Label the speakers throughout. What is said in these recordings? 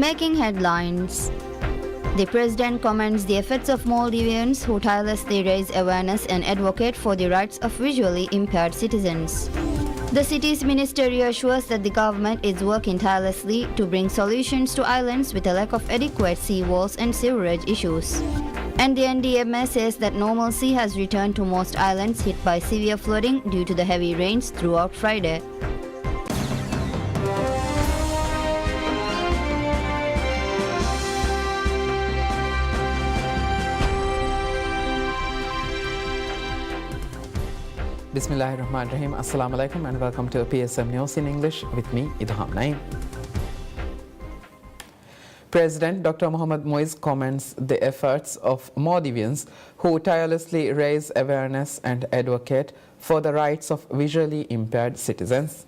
Speaker 1: Making headlines. The president commends the efforts of Maldivians who tirelessly raise awareness and advocate for the rights of visually impaired citizens. The city's minister reassures that the government is working tirelessly to bring solutions to islands with a lack of adequate seawalls and sewerage issues. And the NDMA says that normalcy has returned to most islands hit by severe flooding due to the heavy rains throughout Friday.
Speaker 2: Bismillahirrahmanirrahim. Assalamu alaikum and welcome to PSM News in English with me, Idham Naeem. President Dr. Mohamed Moise commends the efforts of Maldivians who tirelessly raise awareness and advocate for the rights of visually impaired citizens.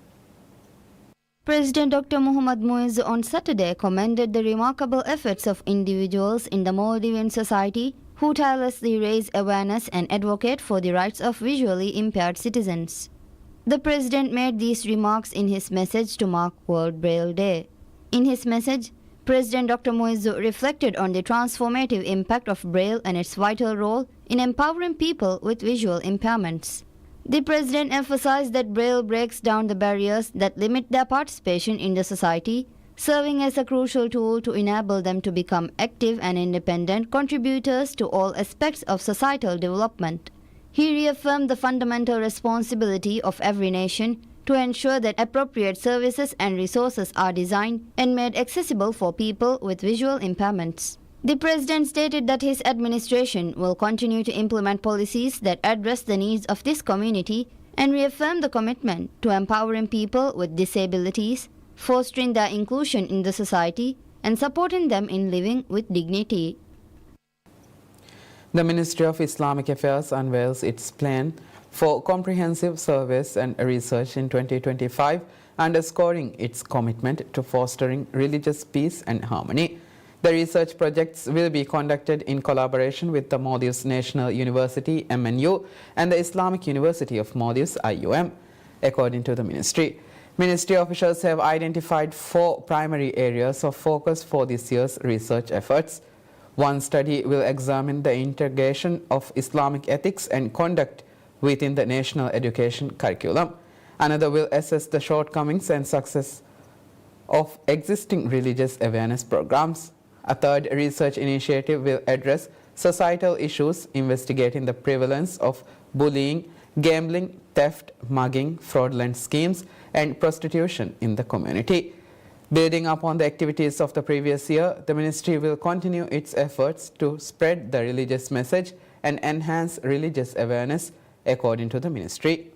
Speaker 1: President Dr. Mohamed Moise on Saturday commended the remarkable efforts of individuals in the Maldivian society who tirelessly raise awareness and advocate for the rights of visually impaired citizens. The president made these remarks in his message to mark World Braille Day. In his message, President Dr. Moise reflected on the transformative impact of Braille and its vital role in empowering people with visual impairments. The president emphasized that Braille breaks down the barriers that limit their participation in the society, serving as a crucial tool to enable them to become active and independent contributors to all aspects of societal development. He reaffirmed the fundamental responsibility of every nation to ensure that appropriate services and resources are designed and made accessible for people with visual impairments. The president stated that his administration will continue to implement policies that address the needs of this community and reaffirm the commitment to empowering people with disabilities, fostering their inclusion in the society, and supporting them in living with dignity.
Speaker 2: The Ministry of Islamic Affairs unveils its plan for comprehensive service and research in 2025, underscoring its commitment to fostering religious peace and harmony. The research projects will be conducted in collaboration with the Maldives National University MNU and the Islamic University of Maldives IUM, according to the ministry. Ministry officials have identified 4 primary areas of focus for this year's research efforts. One study will examine the integration of Islamic ethics and conduct within the national education curriculum. Another will assess the shortcomings and success of existing religious awareness programs. A third research initiative will address societal issues, investigating the prevalence of bullying, gambling, theft, mugging, fraudulent schemes, and prostitution in the community. Building upon the activities of the previous year, the ministry will continue its efforts to spread the religious message and enhance religious awareness, according to the ministry.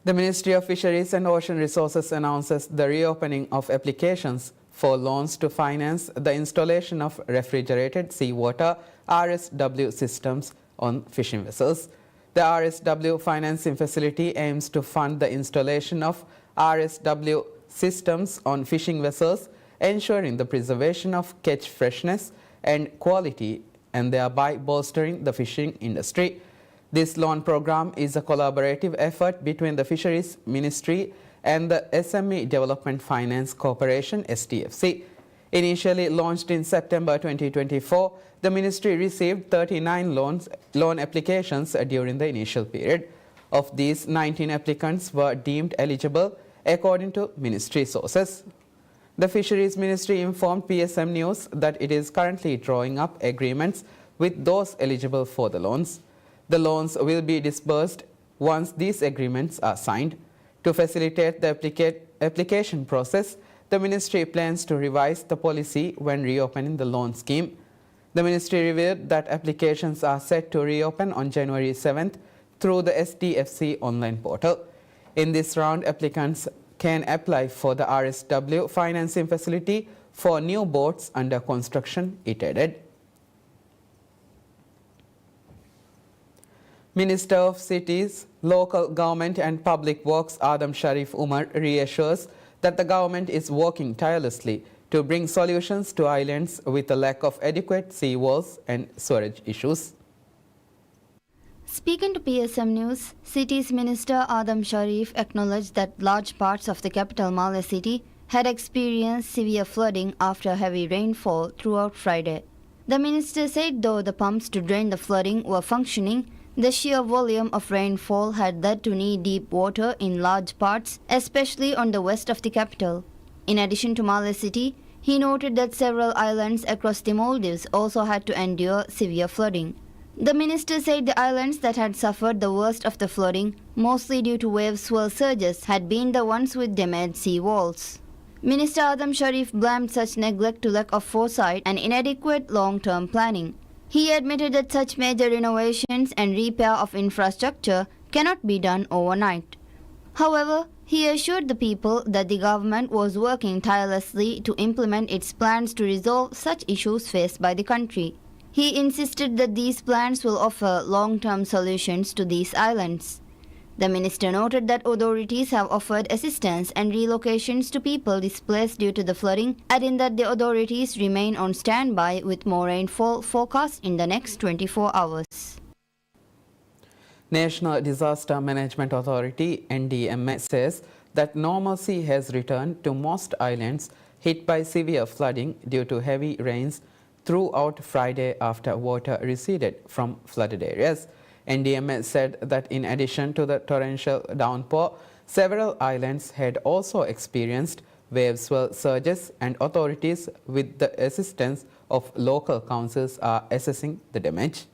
Speaker 2: The Ministry of Fisheries and Ocean Resources announces the reopening of applications for loans to finance the installation of refrigerated seawater RSW systems on fishing vessels. The RSW financing facility aims to fund the installation of RSW systems on fishing vessels, ensuring the preservation of catch freshness and quality and thereby bolstering the fishing industry. This loan program is a collaborative effort between the Fisheries Ministry and the SME Development Finance Corporation SDFC. Initially launched in September 2024, the ministry received 39 loan applications during the initial period. Of these, 19 applicants were deemed eligible according to ministry sources. The Fisheries Ministry informed PSM News that it is currently drawing up agreements with those eligible for the loans. The loans will be disbursed once these agreements are signed. To facilitate the application process, the ministry plans to revise the policy when reopening the loan scheme. The ministry revealed that applications are set to reopen on January 7th through the SDFC online portal. In this round, applicants can apply for the RSW financing facility for new boats under construction, it added. Minister of Cities, Local Government and Public Works Adam Sharif Umar reassures that the government is working tirelessly to bring solutions to islands with a lack of adequate seawalls and sewerage issues.
Speaker 1: Speaking to PSM News, City's Minister Adam Sharif acknowledged that large parts of the capital Malé city had experienced severe flooding after heavy rainfall throughout Friday. The minister said though the pumps to drain the flooding were functioning, the sheer volume of rainfall had led to knee-deep water in large parts, especially on the west of the capital. In addition to Malé city, he noted that several islands across the Maldives also had to endure severe flooding. The minister said the islands that had suffered the worst of the flooding, mostly due to wave swell surges, had been the ones with damaged sea walls. Minister Adam Sharif blamed such neglect to lack of foresight and inadequate long-term planning. He admitted that such major renovations and repair of infrastructure cannot be done overnight. However, he assured the people that the government was working tirelessly to implement its plans to resolve such issues faced by the country. He insisted that these plans will offer long-term solutions to these islands. The minister noted that authorities have offered assistance and relocations to people displaced due to the flooding, adding that the authorities remain on standby with more rainfall forecast in the next 24 hours.
Speaker 2: National Disaster Management Authority (NDMA) says that normalcy has returned to most islands hit by severe flooding due to heavy rains throughout Friday after water receded from flooded areas. NDMA said that in addition to the torrential downpour, several islands had also experienced wave swell surges, and authorities with the assistance of local councils are assessing the damage.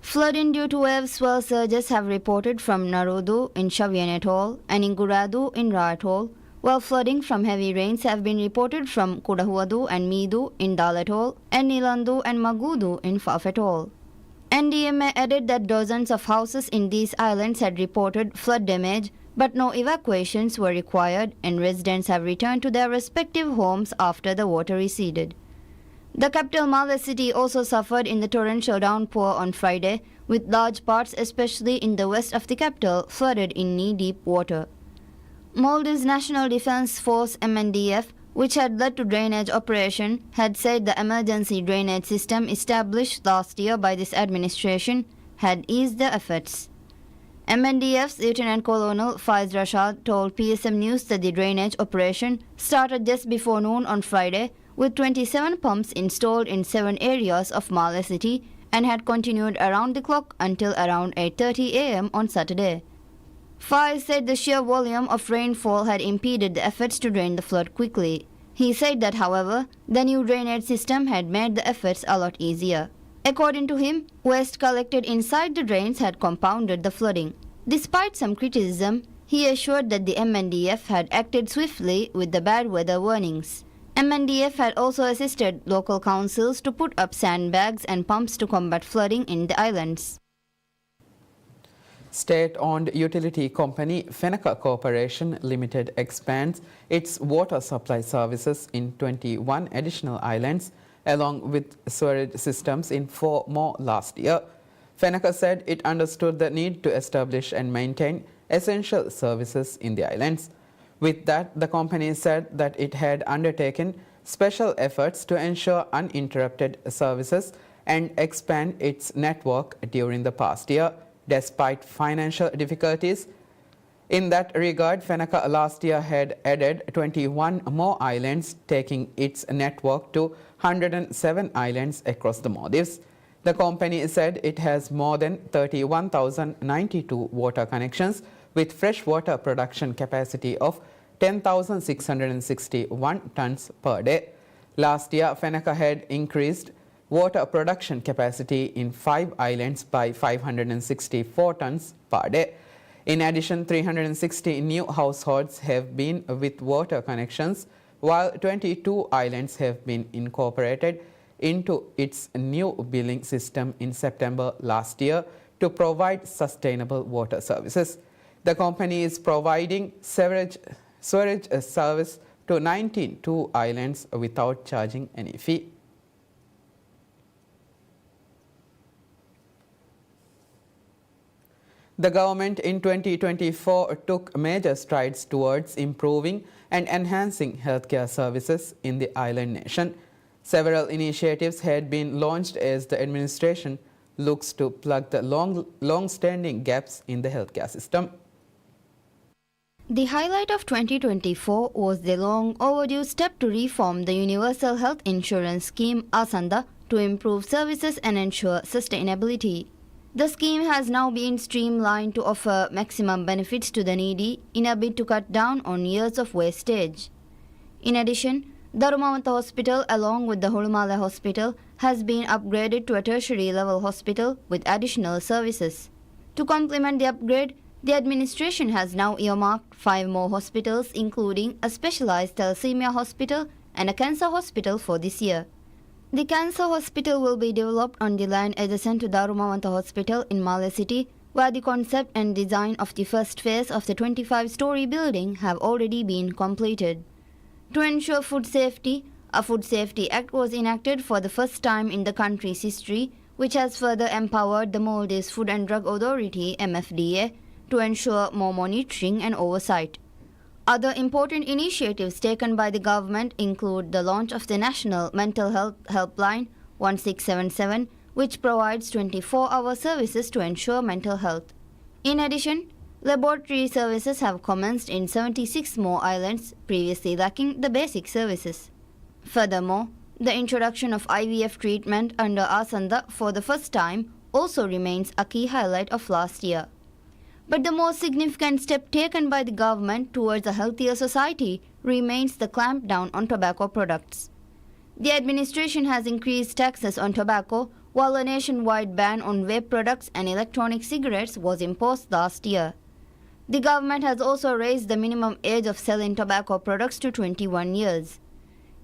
Speaker 1: Flooding due to wave swell surges have reported from Narudu in Shavian Atoll and Inguradu in Ra Atoll, while flooding from heavy rains have been reported from Kudahuadu and Midu in Dal Atoll and Nilandu and Magudu in Faf Atoll. NDMA added that dozens of houses in these islands had reported flood damage, but no evacuations were required and residents have returned to their respective homes after the water receded. The capital Malé city also suffered in the torrential downpour on Friday, with large parts, especially in the west of the capital, flooded in knee-deep water. Maldives National Defense Force (MNDF), which had led to drainage operation, had said the emergency drainage system established last year by this administration had eased the efforts. MNDF's Lieutenant Colonel Faiz Rashad told PSM News that the drainage operation started just before noon on Friday, with 27 pumps installed in 7 areas of Malé city and had continued around the clock until around 8:30 a.m. on Saturday. Faiz said the sheer volume of rainfall had impeded the efforts to drain the flood quickly. He said that, however, the new drainage system had made the efforts a lot easier. According to him, waste collected inside the drains had compounded the flooding. Despite some criticism, he assured that the MNDF had acted swiftly with the bad weather warnings. MNDF had also assisted local councils to put up sandbags and pumps to combat flooding in the islands.
Speaker 2: State-owned utility company Fenaka Corporation Limited expands its water supply services in 21 additional islands, along with sewerage systems in 4 more last year. Fenaka said it understood the need to establish and maintain essential services in the islands. With that, the company said that it had undertaken special efforts to ensure uninterrupted services and expand its network during the past year, despite financial difficulties. In that regard, Fenaka last year had added 21 more islands, taking its network to 107 islands across the Maldives. The company said it has more than 31,092 water connections with freshwater production capacity of 10,661 tons per day. Last year, Fenaka had increased water production capacity in 5 islands by 564 tons per day. In addition, 360 new households have been with water connections, while 22 islands have been incorporated into its new billing system in September last year to provide sustainable water services. The company is providing sewerage service to 92 islands without charging any fee. The government in 2024 took major strides towards improving and enhancing healthcare services in the island nation. Several initiatives had been launched as the administration looks to plug the long-standing gaps in the healthcare system.
Speaker 1: The highlight of 2024 was the long overdue step to reform the Universal Health Insurance Scheme ASANDA to improve services and ensure sustainability. The scheme has now been streamlined to offer maximum benefits to the needy in a bid to cut down on years of wastage. In addition, Darumawanta Hospital along with the Hulumala Hospital has been upgraded to a tertiary level hospital with additional services. To complement the upgrade, the administration has now earmarked 5 more hospitals including a specialized thalassemia hospital and a cancer hospital for this year. The cancer hospital will be developed on the land adjacent to Darumawanta Hospital in Male City, where the concept and design of the first phase of the 25-story building have already been completed. To ensure food safety, a Food Safety Act was enacted for the first time in the country's history, which has further empowered the Maldives Food and Drug Authority (MFDA) to ensure more monitoring and oversight. Other important initiatives taken by the government include the launch of the National Mental Health Helpline 1677, which provides 24-hour services to ensure mental health. In addition, laboratory services have commenced in 76 more islands, previously lacking the basic services. Furthermore, the introduction of IVF treatment under ASANDA for the first time also remains a key highlight of last year. But the most significant step taken by the government towards a healthier society remains the clampdown on tobacco products. The administration has increased taxes on tobacco, while a nationwide ban on vape products and electronic cigarettes was imposed last year. The government has also raised the minimum age of selling tobacco products to 21 years.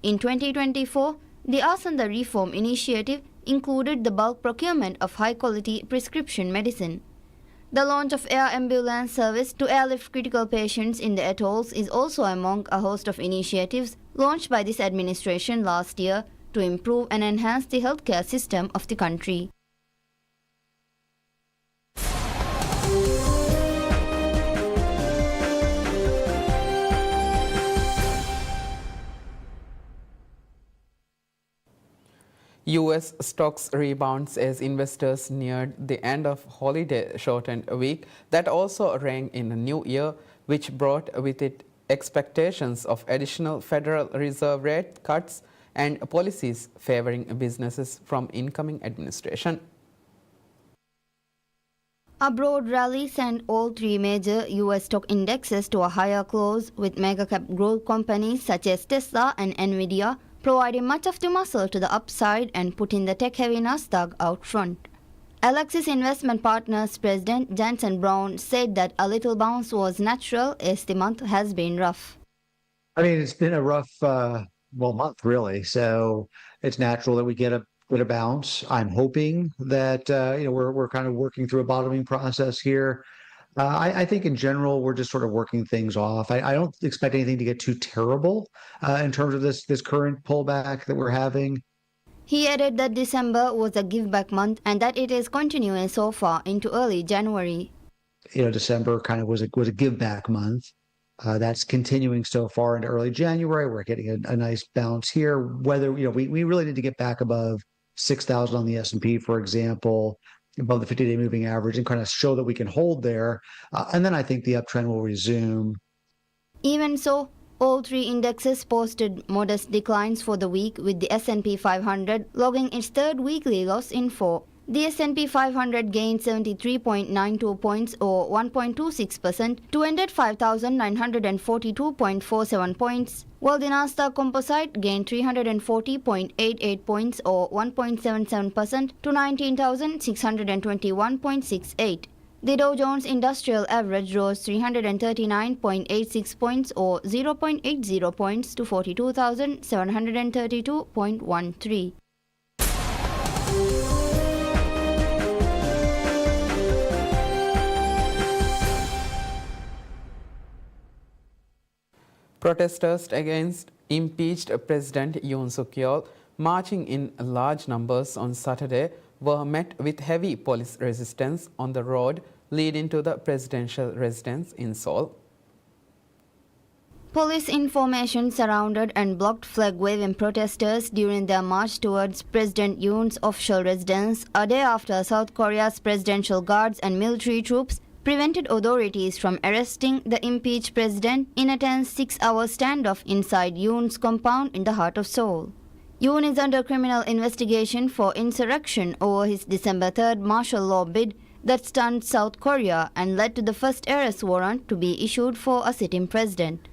Speaker 1: In 2024, the ASANDA reform initiative included the bulk procurement of high-quality prescription medicine. The launch of air ambulance service to airlift critical patients in the atolls is also among a host of initiatives launched by this administration last year to improve and enhance the healthcare system of the country.
Speaker 2: US stocks rebounds as investors neared the end of holiday shortened week that also rang in a new year, which brought with it expectations of additional Federal Reserve rate cuts and policies favoring businesses from incoming administration.
Speaker 1: A broad rally sent all 3 major US stock indexes to a higher close, with mega-cap growth companies such as Tesla and Nvidia providing much of the muscle to the upside and putting the tech-heavy Nasdaq out front. Alexis Investment Partners President Jansen Brown said that a little bounce was natural as the month has been rough.
Speaker 3: I mean, it's been a rough, month really. So it's natural that we get a bounce. I'm hoping that we're kind of working through a bottoming process here. I think in general we're just sort of working things off. I don't expect anything to get too terrible in terms of this current pullback that we're having.
Speaker 1: He added that December was a give-back month and that it is continuing so far into early January.
Speaker 3: December kind of was a give-back month. That's continuing so far into early January. We're getting a nice bounce here. Whether we really need to get back above 6,000 on the S&P, for example, above the 50-day moving average, and kind of show that we can hold there. And then I think the uptrend will resume.
Speaker 1: Even so, all 3 indexes posted modest declines for the week, with the S&P 500 logging its 3rd weekly loss in 4. The S&P 500 gained 73.92 points or 1.26% to end at 5,942.47 points, while the Nasdaq Composite gained 340.88 points or 1.77% to 19,621.68. The Dow Jones Industrial Average rose 339.86 points or 0.80 points to 42,732.13.
Speaker 2: Protesters against impeached President Yoon Suk Yeol marching in large numbers on Saturday were met with heavy police resistance on the road leading to the presidential residence in Seoul.
Speaker 1: Police information surrounded and blocked flag-waving protesters during their march towards President Yoon's official residence a day after South Korea's presidential guards and military troops prevented authorities from arresting the impeached president in a tense 6-hour standoff inside Yoon's compound in the heart of Seoul. Yoon is under criminal investigation for insurrection over his December 3rd martial law bid that stunned South Korea and led to the first arrest warrant to be issued for a sitting president.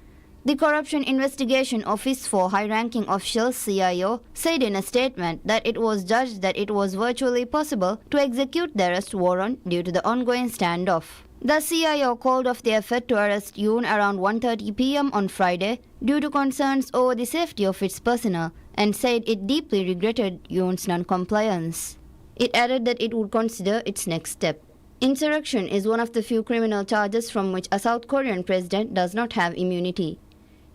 Speaker 1: The Corruption Investigation Office for High-Ranking Officials CIO said in a statement that it was judged that it was virtually possible to execute the arrest warrant due to the ongoing standoff. The CIO called off the effort to arrest Yoon around 1:30 p.m. on Friday due to concerns over the safety of its personnel and said it deeply regretted Yoon's non-compliance. It added that it would consider its next step. Insurrection is one of the few criminal charges from which a South Korean president does not have immunity.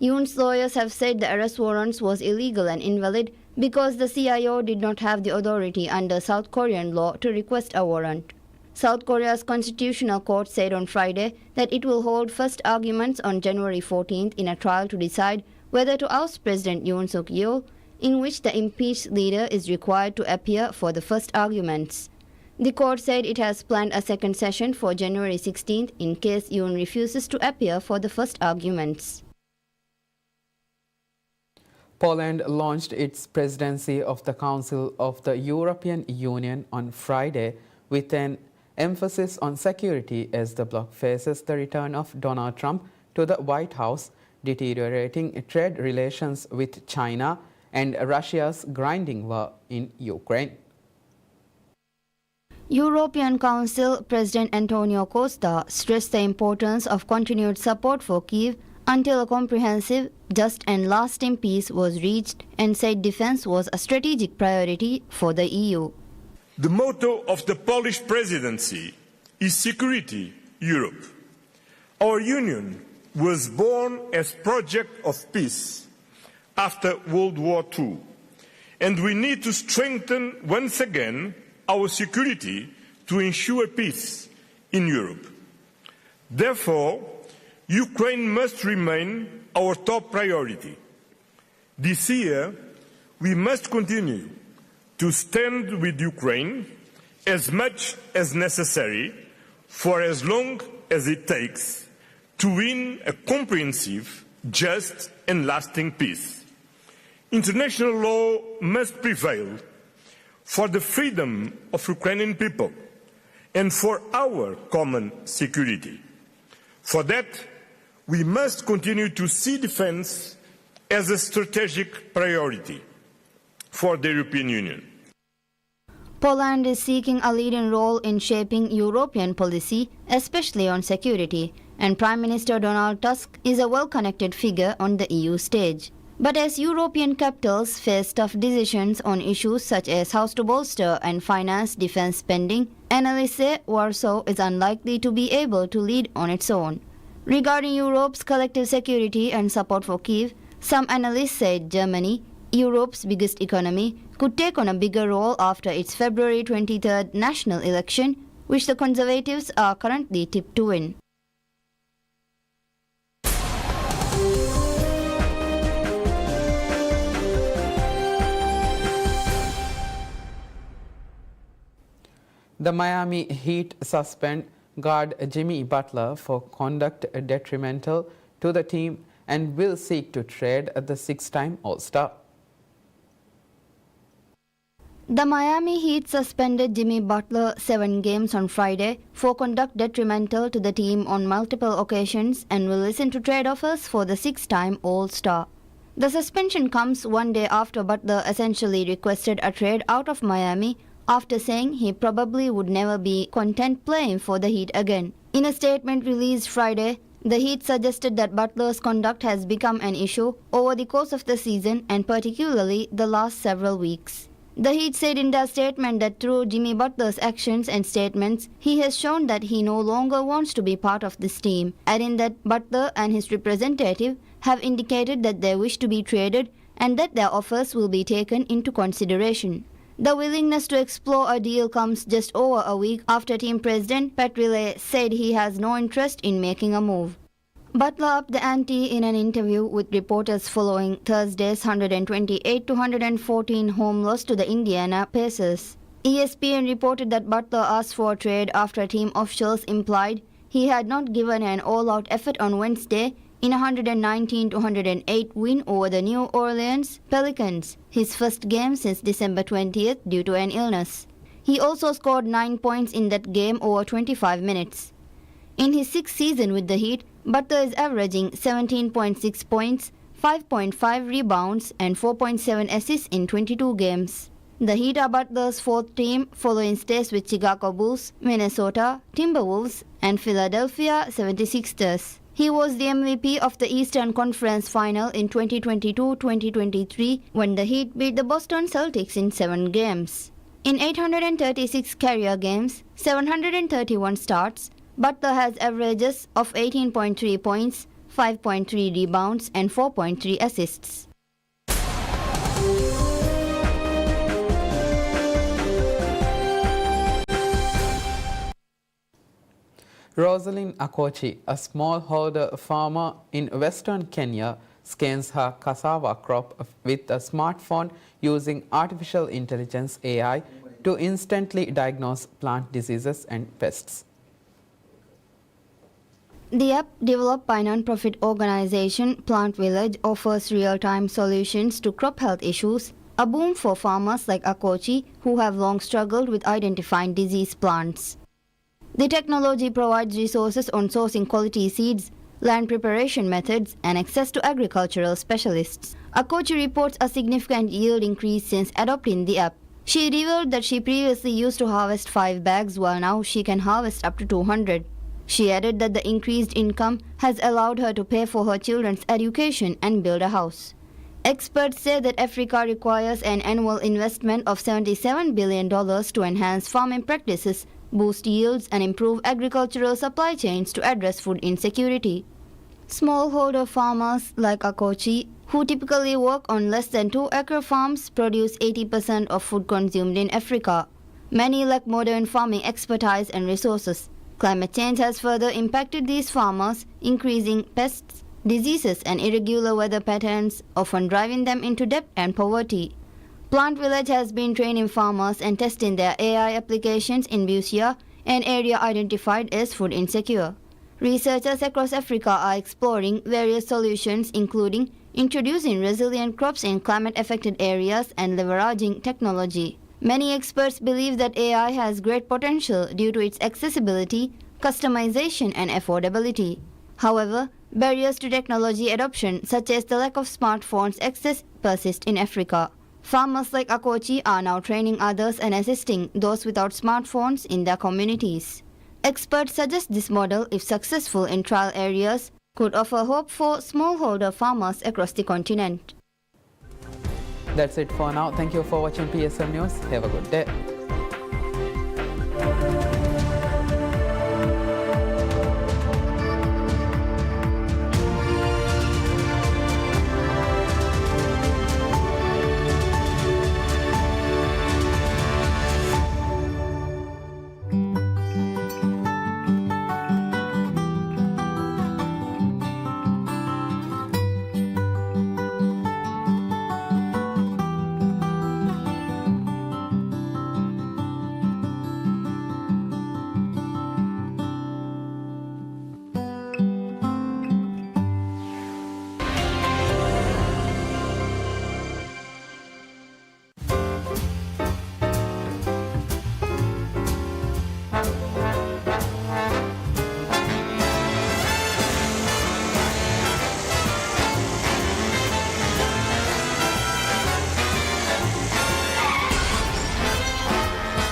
Speaker 1: Yoon's lawyers have said the arrest warrants was illegal and invalid because the CIO did not have the authority under South Korean law to request a warrant. South Korea's Constitutional Court said on Friday that it will hold first arguments on January 14th in a trial to decide whether to oust President Yoon Suk-yeol, in which the impeached leader is required to appear for the first arguments. The court said it has planned a second session for January 16th in case Yoon refuses to appear for the first arguments.
Speaker 2: Poland launched its presidency of the Council of the European Union on Friday with an emphasis on security as the bloc faces the return of Donald Trump to the White House, deteriorating trade relations with China, and Russia's grinding war in Ukraine.
Speaker 1: European Council President Antonio Costa stressed the importance of continued support for Kyiv until a comprehensive, just and lasting peace was reached and said defense was a strategic priority for the EU.
Speaker 4: The motto of the Polish presidency is Security Europe. Our union was born as a project of peace after World War II, and we need to strengthen once again our security to ensure peace in Europe. Therefore, Ukraine must remain our top priority. This year, we must continue to stand with Ukraine as much as necessary for as long as it takes to win a comprehensive, just and lasting peace. International law must prevail for the freedom of Ukrainian people and for our common security. For that, we must continue to see defense as a strategic priority for the European Union.
Speaker 1: Poland is seeking a leading role in shaping European policy, especially on security, and Prime Minister Donald Tusk is a well-connected figure on the EU stage. But as European capitals face tough decisions on issues such as how to bolster and finance defense spending, analysts say Warsaw is unlikely to be able to lead on its own. Regarding Europe's collective security and support for Kyiv, some analysts said Germany, Europe's biggest economy, could take on a bigger role after its February 23rd national election, which the Conservatives are currently tipped to win.
Speaker 2: The Miami Heat suspend guard Jimmy Butler for conduct detrimental to the team and will seek to trade the six-time All-Star.
Speaker 1: The Miami Heat suspended Jimmy Butler 7 games on Friday for conduct detrimental to the team on multiple occasions and will listen to trade offers for the six-time All-Star. The suspension comes one day after Butler essentially requested a trade out of Miami after saying he probably would never be content playing for the Heat again. In a statement released Friday, the Heat suggested that Butler's conduct has become an issue over the course of the season and particularly the last several weeks. The Heat said in their statement that through Jimmy Butler's actions and statements, he has shown that he no longer wants to be part of this team, adding that Butler and his representative have indicated that they wish to be traded and that their offers will be taken into consideration. The willingness to explore a deal comes just over a week after team president Pat Riley said he has no interest in making a move. Butler upped the ante in an interview with reporters following Thursday's 128-114 home loss to the Indiana Pacers. ESPN reported that Butler asked for a trade after team officials implied he had not given an all-out effort on Wednesday in a 119-108 win over the New Orleans Pelicans, his first game since December 20th due to an illness. He also scored 9 points in that game over 25 minutes. In his sixth season with the Heat, Butler is averaging 17.6 points, 5.5 rebounds and 4.7 assists in 22 games. The Heat are Butler's fourth team, following stays with Chicago Bulls, Minnesota Timberwolves and Philadelphia 76ers. He was the MVP of the Eastern Conference Final in 2022-2023 when the Heat beat the Boston Celtics in 7 games. In 836 career games, 731 starts, Butler has averages of 18.3 points, 5.3 rebounds and 4.3 assists.
Speaker 2: Rosalind Akochi, a smallholder farmer in western Kenya, scans her cassava crop with a smartphone using artificial intelligence AI to instantly diagnose plant diseases and pests.
Speaker 1: The app, developed by non-profit organization Plant Village, offers real-time solutions to crop health issues, a boom for farmers like Akochi who have long struggled with identifying diseased plants. The technology provides resources on sourcing quality seeds, land preparation methods, and access to agricultural specialists. Akochi reports a significant yield increase since adopting the app. She revealed that she previously used to harvest 5 bags while now she can harvest up to 200. She added that the increased income has allowed her to pay for her children's education and build a house. Experts say that Africa requires an annual investment of $77 billion to enhance farming practices, boost yields, and improve agricultural supply chains to address food insecurity. Smallholder farmers like Akochi, who typically work on less than 2-acre farms, produce 80% of food consumed in Africa. Many lack modern farming expertise and resources. Climate change has further impacted these farmers, increasing pests, diseases, and irregular weather patterns, often driving them into debt and poverty. Plant Village has been training farmers and testing their AI applications in Busia, an area identified as food insecure. Researchers across Africa are exploring various solutions, including introducing resilient crops in climate-affected areas and leveraging technology. Many experts believe that AI has great potential due to its accessibility, customization, and affordability. However, barriers to technology adoption, such as the lack of smartphones access, persist in Africa. Farmers like Akochi are now training others and assisting those without smartphones in their communities. Experts suggest this model, if successful in trial areas, could offer hope for smallholder farmers across the continent.
Speaker 2: That's it for now. Thank you for watching PSM News. Have a good day.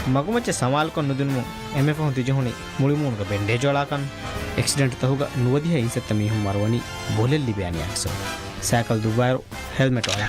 Speaker 5: मगुमच्चे सवाल को नुदुनु एमे पहुं तिजहुनी मुळिमुण ग Bende जोळाकन accident तहुगा नुवदी है इसे तमी हम मरवनी बोले लिबियानी अक्सर साइकिल दुबार हेलमेट वाला